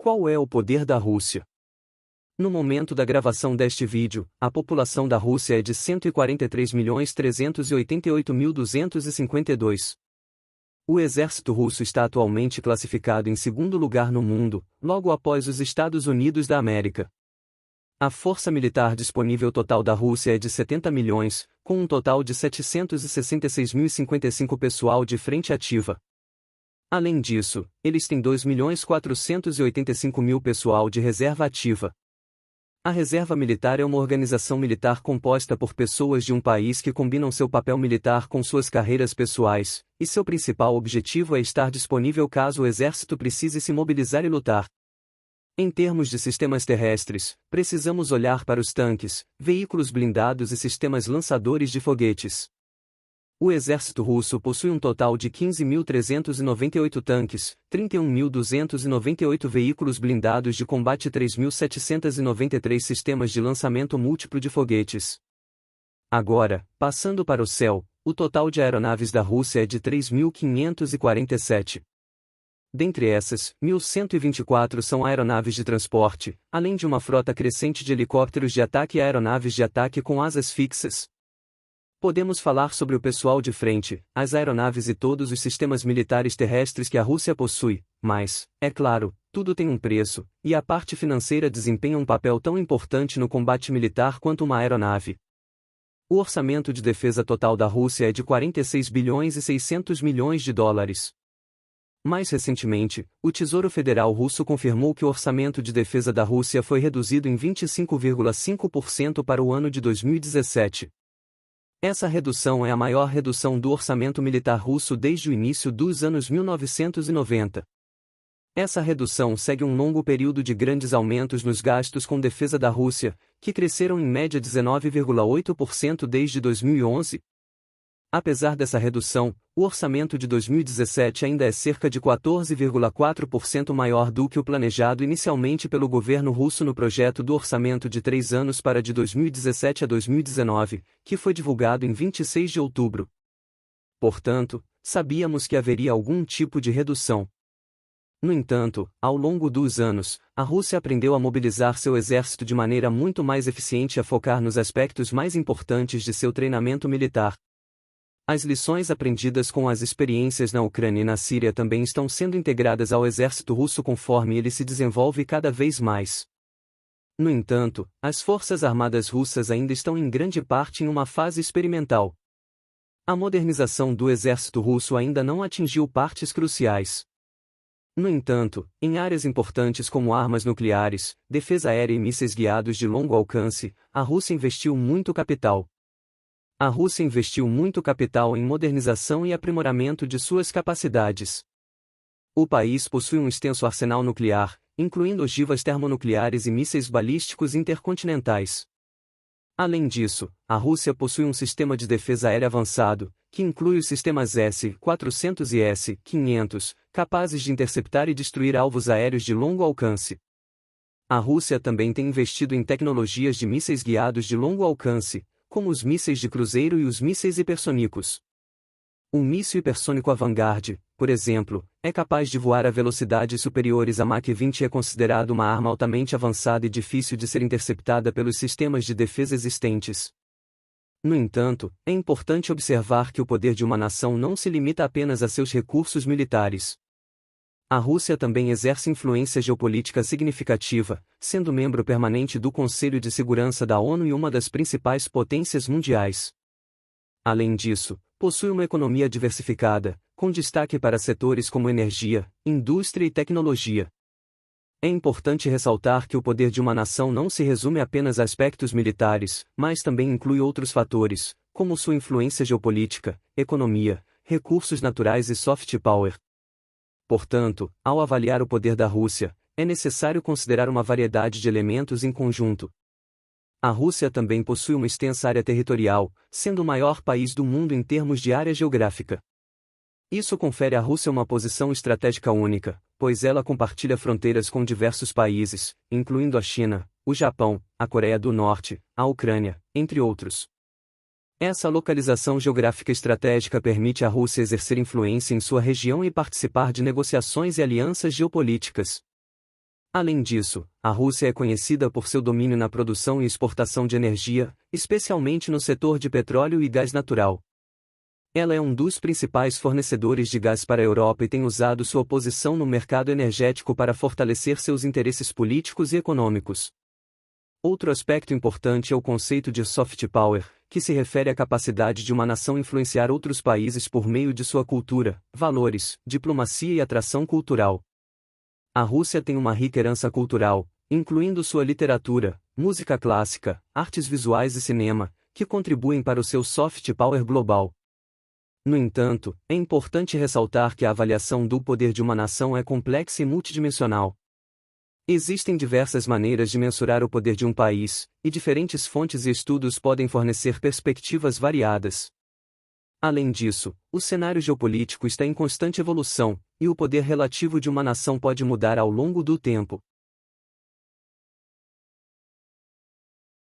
Qual é o poder da Rússia? No momento da gravação deste vídeo, a população da Rússia é de 143.388.252. O exército russo está atualmente classificado em segundo lugar no mundo, logo após os Estados Unidos da América. A força militar disponível total da Rússia é de 70 milhões, com um total de 766.055 pessoal de frente ativa. Além disso, eles têm 2.485.000 pessoal de reserva ativa. A reserva militar é uma organização militar composta por pessoas de um país que combinam seu papel militar com suas carreiras pessoais, e seu principal objetivo é estar disponível caso o exército precise se mobilizar e lutar. Em termos de sistemas terrestres, precisamos olhar para os tanques, veículos blindados e sistemas lançadores de foguetes. O exército russo possui um total de 15.398 tanques, 31.298 veículos blindados de combate e 3.793 sistemas de lançamento múltiplo de foguetes. Agora, passando para o céu, o total de aeronaves da Rússia é de 3.547. Dentre essas, 1.124 são aeronaves de transporte, além de uma frota crescente de helicópteros de ataque e aeronaves de ataque com asas fixas. Podemos falar sobre o pessoal de frente, as aeronaves e todos os sistemas militares terrestres que a Rússia possui, mas, é claro, tudo tem um preço, e a parte financeira desempenha um papel tão importante no combate militar quanto uma aeronave. O orçamento de defesa total da Rússia é de 46 bilhões e 600 milhões de dólares. Mais recentemente, o Tesouro Federal russo confirmou que o orçamento de defesa da Rússia foi reduzido em 25,5% para o ano de 2017. Essa redução é a maior redução do orçamento militar russo desde o início dos anos 1990. Essa redução segue um longo período de grandes aumentos nos gastos com defesa da Rússia, que cresceram em média 19,8% desde 2011. Apesar dessa redução, o orçamento de 2017 ainda é cerca de 14,4% maior do que o planejado inicialmente pelo governo russo no projeto do orçamento de 3 anos para de 2017 a 2019, que foi divulgado em 26 de outubro. Portanto, sabíamos que haveria algum tipo de redução. No entanto, ao longo dos anos, a Rússia aprendeu a mobilizar seu exército de maneira muito mais eficiente e a focar nos aspectos mais importantes de seu treinamento militar. As lições aprendidas com as experiências na Ucrânia e na Síria também estão sendo integradas ao exército russo conforme ele se desenvolve cada vez mais. No entanto, as forças armadas russas ainda estão em grande parte em uma fase experimental. A modernização do exército russo ainda não atingiu partes cruciais. No entanto, em áreas importantes como armas nucleares, defesa aérea e mísseis guiados de longo alcance, a Rússia investiu muito capital. A Rússia investiu muito capital em modernização e aprimoramento de suas capacidades. O país possui um extenso arsenal nuclear, incluindo ogivas termonucleares e mísseis balísticos intercontinentais. Além disso, a Rússia possui um sistema de defesa aérea avançado, que inclui os sistemas S-400 e S-500, capazes de interceptar e destruir alvos aéreos de longo alcance. A Rússia também tem investido em tecnologias de mísseis guiados de longo alcance, como os mísseis de cruzeiro e os mísseis hipersônicos. Um míssil hipersônico Vanguard, por exemplo, é capaz de voar a velocidades superiores a Mach 20 e é considerado uma arma altamente avançada e difícil de ser interceptada pelos sistemas de defesa existentes. No entanto, é importante observar que o poder de uma nação não se limita apenas a seus recursos militares. A Rússia também exerce influência geopolítica significativa, sendo membro permanente do Conselho de Segurança da ONU e uma das principais potências mundiais. Além disso, possui uma economia diversificada, com destaque para setores como energia, indústria e tecnologia. É importante ressaltar que o poder de uma nação não se resume apenas a aspectos militares, mas também inclui outros fatores, como sua influência geopolítica, economia, recursos naturais e soft power. Portanto, ao avaliar o poder da Rússia, é necessário considerar uma variedade de elementos em conjunto. A Rússia também possui uma extensa área territorial, sendo o maior país do mundo em termos de área geográfica. Isso confere à Rússia uma posição estratégica única, pois ela compartilha fronteiras com diversos países, incluindo a China, o Japão, a Coreia do Norte, a Ucrânia, entre outros. Essa localização geográfica estratégica permite à Rússia exercer influência em sua região e participar de negociações e alianças geopolíticas. Além disso, a Rússia é conhecida por seu domínio na produção e exportação de energia, especialmente no setor de petróleo e gás natural. Ela é um dos principais fornecedores de gás para a Europa e tem usado sua posição no mercado energético para fortalecer seus interesses políticos e econômicos. Outro aspecto importante é o conceito de soft power, que se refere à capacidade de uma nação influenciar outros países por meio de sua cultura, valores, diplomacia e atração cultural. A Rússia tem uma rica herança cultural, incluindo sua literatura, música clássica, artes visuais e cinema, que contribuem para o seu soft power global. No entanto, é importante ressaltar que a avaliação do poder de uma nação é complexa e multidimensional. Existem diversas maneiras de mensurar o poder de um país, e diferentes fontes e estudos podem fornecer perspectivas variadas. Além disso, o cenário geopolítico está em constante evolução, e o poder relativo de uma nação pode mudar ao longo do tempo.